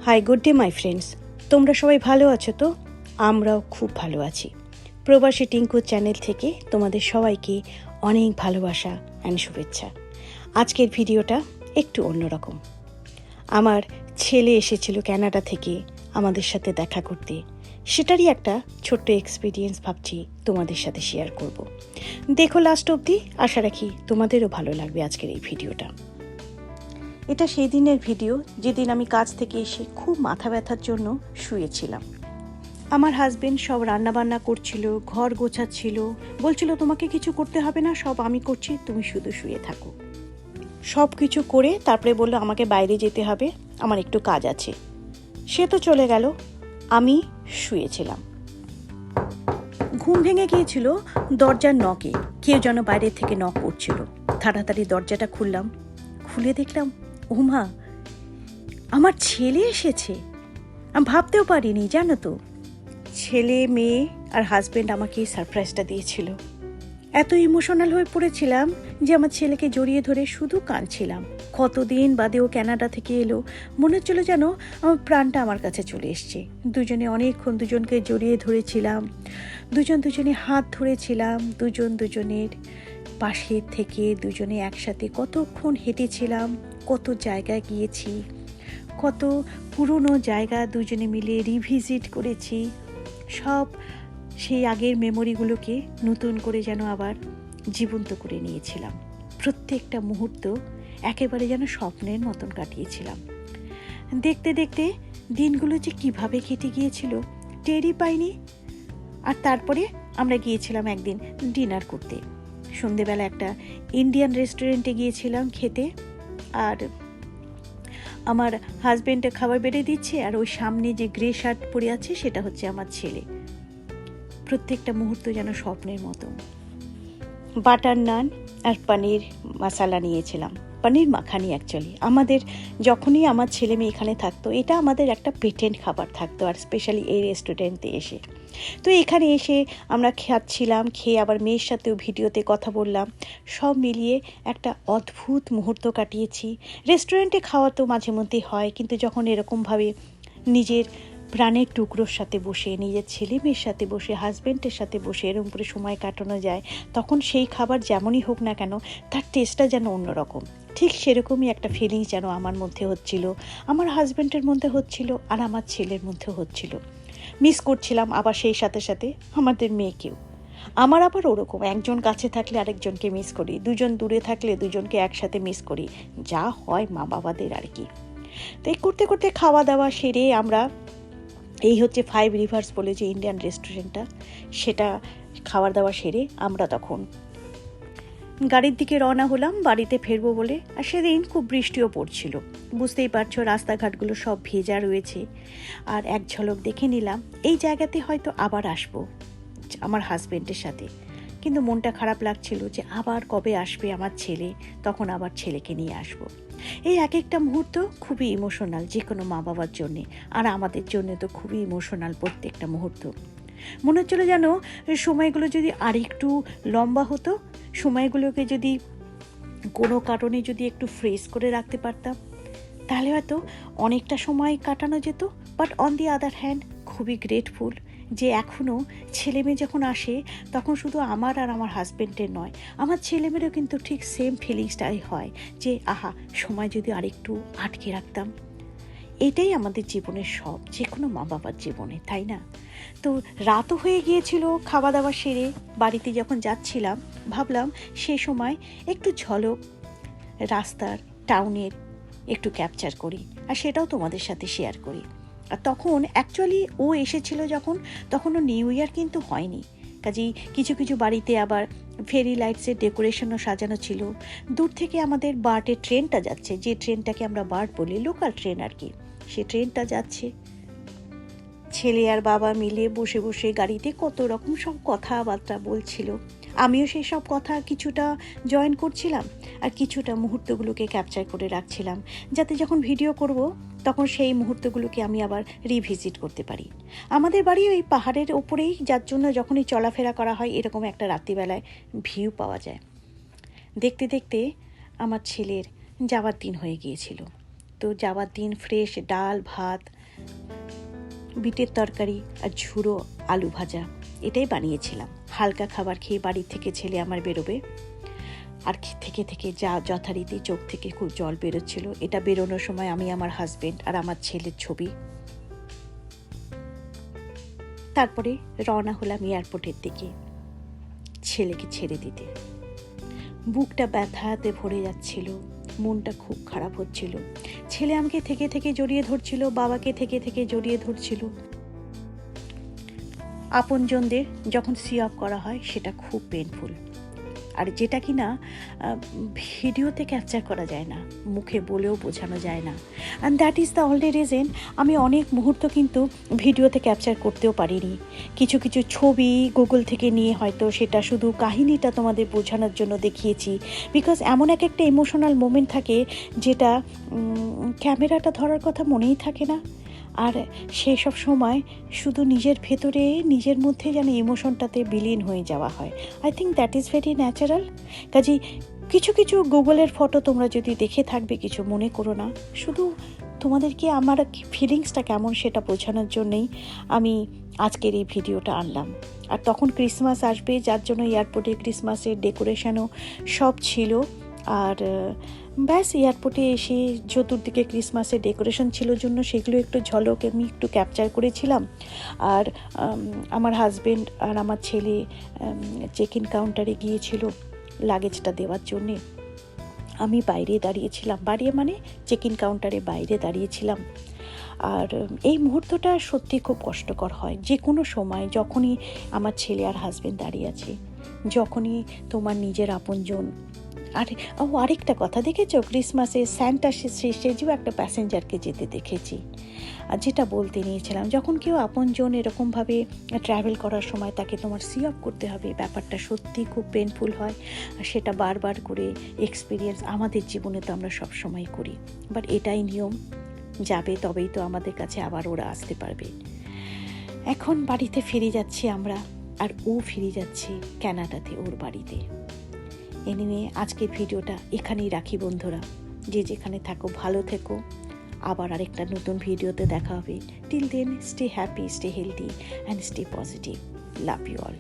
High, good day my friends. তোমরা সবাই ভালো আছো তো? আমরাও খুব ভালো আছি। প্রবাসী টিঙ্কু চ্যানেল থেকে তোমাদের সবাইকে অনেক ভালোবাসা অ্যান্ড শুভেচ্ছা। আজকের ভিডিওটা একটু অন্যরকম। আমার ছেলে এসেছিল কানাডা থেকে আমাদের সাথে দেখা করতে। সেটারই একটা ছোট্ট এক্সপিরিয়েন্স ভাবছি তোমাদের সাথে শেয়ার করব। দেখো লাস্ট অবধি, আশা রাখি তোমাদেরও ভালো লাগবে আজকের এই ভিডিওটা। এটা সেই দিনের ভিডিও যেদিন আমি কাজ থেকে এসে খুব মাথা ব্যথার জন্য শুয়েছিলাম। আমার হাজবেন্ড সব রান্নাবান্না করছিল, ঘর গোছাচ্ছিল, বলছিল তোমাকে কিছু করতে হবে না, সব আমি করছি, তুমি শুধু শুয়ে থাকো। সব কিছু করে তারপরে বললো আমাকে বাইরে যেতে হবে, আমার একটু কাজ আছে। সে তো চলে গেল, আমি শুয়েছিলাম। ঘুম ভেঙে গিয়েছিল দরজার নকে, কেউ যেন বাইরে থেকে নক করছিল। তাড়াতাড়ি দরজাটা খুললাম, খুলে দেখলাম ও মা, আমার ছেলে এসেছে। আমি ভাবতেও পারিনি, জানো তো। ছেলে, মেয়ে আর হাজব্যান্ড আমাকে এই সারপ্রাইজটা দিয়েছিল। এত ইমোশনাল হয়ে পড়েছিলাম যে আমার ছেলেকে জড়িয়ে ধরে শুধু কাঁদছিলাম। কতদিন বাদে ও কানাডা থেকে এলো, মনে হচ্ছিল যেন আমার প্রাণটা আমার কাছে চলে এসছে। দুজনে অনেকক্ষণ দুজনকে জড়িয়ে ধরেছিলাম, দুজনে হাত ধরেছিলাম, দুজনের পাশে থেকে দুজনে একসাথে কতক্ষণ হেঁটেছিলাম, কত জায়গায় গিয়েছি, কত পুরনো জায়গা দুজনে মিলে রিভিজিট করেছি। সব সেই আগের মেমোরিগুলোকে নতুন করে যেন আবার জীবন্ত করে নিয়েছিলাম। প্রত্যেকটা মুহূর্ত একেবারে যেন স্বপ্নের মতন কাটিয়েছিলাম। দেখতে দেখতে দিনগুলো যে কিভাবে কেটে গিয়েছিল টেরই পাইনি। আর তারপরে আমরা গিয়েছিলাম একদিন ডিনার করতে। সন্ধেবেলা একটা ইন্ডিয়ান রেস্টুরেন্টে গিয়েছিলাম খেতে। আর আমার হাজব্যান্ডে খাবার বেড়ে দিচ্ছে, আর ওই সামনে যে গ্রে শার্ট পরে আছে সেটা হচ্ছে আমার ছেলে। প্রত্যেকটা মুহূর্ত যেন স্বপ্নের মতো। বাটার নান আর পনির মশালা নিয়েছিলাম, পনির মাখানি অ্যাকচুয়ালি। আমাদের যখনই আমার ছেলে মেয়ে এখানে থাকতো, এটা আমাদের একটা পেটেন্ট খাবার থাকতো, আর স্পেশালি এই রেস্টুরেন্টে এসে। তো এখানে এসে আমরা খাচ্ছিলাম, খেয়ে আবার মেয়ের সাথেও ভিডিওতে কথা বললাম। সব মিলিয়ে একটা অদ্ভুত মুহূর্ত কাটিয়েছি। রেস্টুরেন্টে খাওয়া তো মাঝে মধ্যেই হয়, কিন্তু যখন এরকমভাবে নিজের প্রাণের টুকরোর সাথে বসে, নিজের ছেলে মেয়ের সাথে বসে, হাজব্যান্ডের সাথে বসে এরকম করে সময় কাটানো যায়, তখন সেই খাবার যেমনই হোক না কেন তার টেস্টটা যেন অন্যরকম। ঠিক সেরকমই একটা ফিলিংস যেন আমার মধ্যে হচ্ছিল, আমার হাজব্যান্ডের মধ্যে হচ্ছিল, আর আমার ছেলের মধ্যে হচ্ছিল। মিস করছিলাম আবার সেই সাথে সাথে আমাদের মেয়েকেও। আমার আবার ওরকম, একজন কাছে থাকলে আরেকজনকে মিস করি, দুজন দূরে থাকলে দুজনকে একসাথে মিস করি, যা হয় মা বাবাদের আর কি। তো এই করতে করতে খাওয়া দাওয়া সেরে আমরা, এই হচ্ছে 5 রিভার্স বলে যে ইন্ডিয়ান রেস্টুরেন্টটা, সেটা খাওয়ার দাওয়া সেরে আমরা তখন গাড়ির দিকে রওনা হলাম বাড়িতে ফিরবো বলে। আর সেদিন খুব বৃষ্টিও পড়ছিল, বুঝতেই পারছো রাস্তাঘাটগুলো সব ভেজা রয়েছে। আর এক ঝলক দেখে নিলাম এই জায়গাতে হয়তো আবার আসবো আমার হাজব্যান্ডের সাথে, কিন্তু মনটা খারাপ লাগছিল যে আবার কবে আসবে আমার ছেলে, তখন আবার ছেলেকে নিয়ে আসবো। এই এক একটা মুহূর্ত খুবই ইমোশনাল যে কোনো মা বাবার জন্যে, আর আমাদের জন্য তো খুবই ইমোশনাল প্রত্যেকটা মুহূর্ত। মনে হচ্ছিল যেন সময়গুলো যদি আরেকটু লম্বা হতো, সময়গুলোকে যদি কোনো কারণে যদি একটু ফ্রেজ করে রাখতে পারতাম, তাহলে হয়তো অনেকটা সময় কাটানো যেত। But on the other hand খুবই গ্রেটফুল যে এখনও ছেলেমেয়ে যখন আসে তখন শুধু আমার আর আমার হাজব্যান্ডের নয়, আমার ছেলেমেয়েরও কিন্তু ঠিক সেম ফিলিংসটাই হয় যে আহা, সময় যদি আরেকটু আটকে রাখতাম। এটাই আমাদের জীবনের সব, যে কোনো মা বাবার জীবনে, তাই না? তো রাতও হয়ে গিয়েছিল, খাওয়া দাওয়া সেরে বাড়িতে যখন যাচ্ছিলাম ভাবলাম সে সময় একটু ঝলক রাস্তার, টাউনের একটু ক্যাপচার করি, আর সেটাও তোমাদের সাথে শেয়ার করি। আর তখন অ্যাকচুয়ালি ও এসেছিল যখন, তখনও নিউ ইয়ার কিন্তু হয়নি, কাজেই কিছু কিছু বাড়িতে আবার ফেরি লাইটসের ডেকোরেশনও সাজানো ছিল। দূর থেকে আমাদের বার্টের ট্রেনটা যাচ্ছে, যে ট্রেনটাকে আমরা বার্ট বলি, লোকাল ট্রেন আর কি, সে ট্রেনটা যাচ্ছে। ছেলে আর বাবা মিলে বসে বসে গাড়িতে কত রকম সব কথাবার্তা বলছিল। আমিও সেই সব কথা কিছুটা জয়েন করছিলাম, আর কিছুটা মুহূর্তগুলোকে ক্যাপচার করে রাখছিলাম, যাতে যখন ভিডিও করব তখন সেই মুহূর্তগুলোকে আমি আবার রিভিজিট করতে পারি। আমাদের বাড়ি ওই পাহাড়ের ওপরেই, যার জন্য যখনই চলাফেরা করা হয় এরকম একটা রাত্রিবেলায় ভিউ পাওয়া যায়। দেখতে দেখতে আমার ছেলের যাওয়ার দিন হয়ে গিয়েছিল। তো যাওয়ার দিন ফ্রেশ ডাল ভাত বিটের তরকারি আর ঝুড়ো আলু ভাজা এটাই বানিয়েছিলাম। হালকা খাবার খেয়ে বাড়ি থেকে ছেলে আমার বেরোবে, আর থেকে থেকে যা যথারীতি চোখ থেকে খুব জল বেরোচ্ছিল। এটা বেরোনোর সময় আমি, আমার হাজবেন্ড আর আমার ছেলের ছবি। তারপরে রওনা হলাম এয়ারপোর্টের দিকে ছেলেকে ছেড়ে দিতে। বুকটা ব্যথাতে ভরে যাচ্ছিল, মনটা খুব খারাপ হচ্ছিল। ছেলে আমাকে থেকে থেকে জড়িয়ে ধরছিল, বাবাকে থেকে থেকে জড়িয়ে ধরছিল। আপনজনদের যখন সি অফ করা হয় সেটা খুব পেনফুল, আর যেটা কি না ভিডিওতে ক্যাপচার করা যায় না, মুখে বলেও বোঝানো যায় না। And that is the only reason আমি অনেক মুহূর্ত কিন্তু ভিডিওতে ক্যাপচার করতেও পারিনি। কিছু কিছু ছবি গুগল থেকে নিয়ে হয়তো সেটা শুধু কাহিনীটা তোমাদের বোঝানোর জন্য দেখিয়েছি, বিকজ এমন একটা ইমোশনাল মোমেন্ট থাকে যেটা ক্যামেরাটা ধরার কথা মনেই থাকে না। আর সেই সব সময় শুধু নিজের ভেতরে নিজের মধ্যে যেন ইমোশনটাতে বিলীন হয়ে যাওয়া হয়। I think that is very natural. কাজেই কিছু কিছু গুগলের ফটো তোমরা যদি দেখে থাকবে কিছু মনে করো না, শুধু তোমাদেরকে আমার ফিলিংসটা কেমন সেটা বোঝানোর জন্যই আমি আজকের এই ভিডিওটা আনলাম। আর তখন ক্রিসমাস আসবে, যার জন্য এয়ারপোর্টে ক্রিসমাসের ডেকোরেশনও সব ছিল। আর ব্যাস এয়ারপোর্টে এসে চতুর্দিকে ক্রিসমাসের ডেকোরেশন ছিল জন্য সেগুলো একটু ঝলক আমি একটু ক্যাপচার করেছিলাম। আর আমার হাজবেন্ড আর আমার ছেলে চেক ইন কাউন্টারে গিয়েছিল লাগেজটা দেওয়ার জন্যে। আমি বাইরে দাঁড়িয়েছিলাম, বাইরে মানে চেক ইন কাউন্টারে বাইরে দাঁড়িয়েছিলাম। আর এই মুহূর্তটা সত্যি খুব কষ্টকর হয়। যে কোনো সময় যখনই আমার ছেলে আর হাজবেন্ড দাঁড়িয়ে আছে, যখনই তোমার নিজের আপনজন। আর আরেকটা কথা দেখেছো, ক্রিসমাসে স্যান্টা সেজেও একটা প্যাসেঞ্জারকে যেতে দেখেছি। আর যেটা বলতে নিয়েছিলাম, যখন কেউ আপনজন এরকমভাবে ট্রাভেল করার সময় তাকে তোমার সি অফ করতে হবে, ব্যাপারটা সত্যি খুব পেনফুল হয়। আর সেটা বারবার করে এক্সপিরিয়েন্স আমাদের জীবনে তো আমরা সব সময় করি, বাট এটাই নিয়ম। যাবে তবেই তো আমাদের কাছে আবার ওরা আসতে পারবে। এখন বাড়িতে ফিরে যাচ্ছি আমরা, আর ও ফিরে যাচ্ছে কানাডাতে ওর বাড়িতে। এনিওয়ে আজকের ভিডিওটা এখানেই রাখি বন্ধুরা। যে যেখানে থাকো ভালো থেকো, আবার আরেকটা নতুন ভিডিওতে দেখা হবে। Till then stay happy, stay healthy and stay positive. Love you all.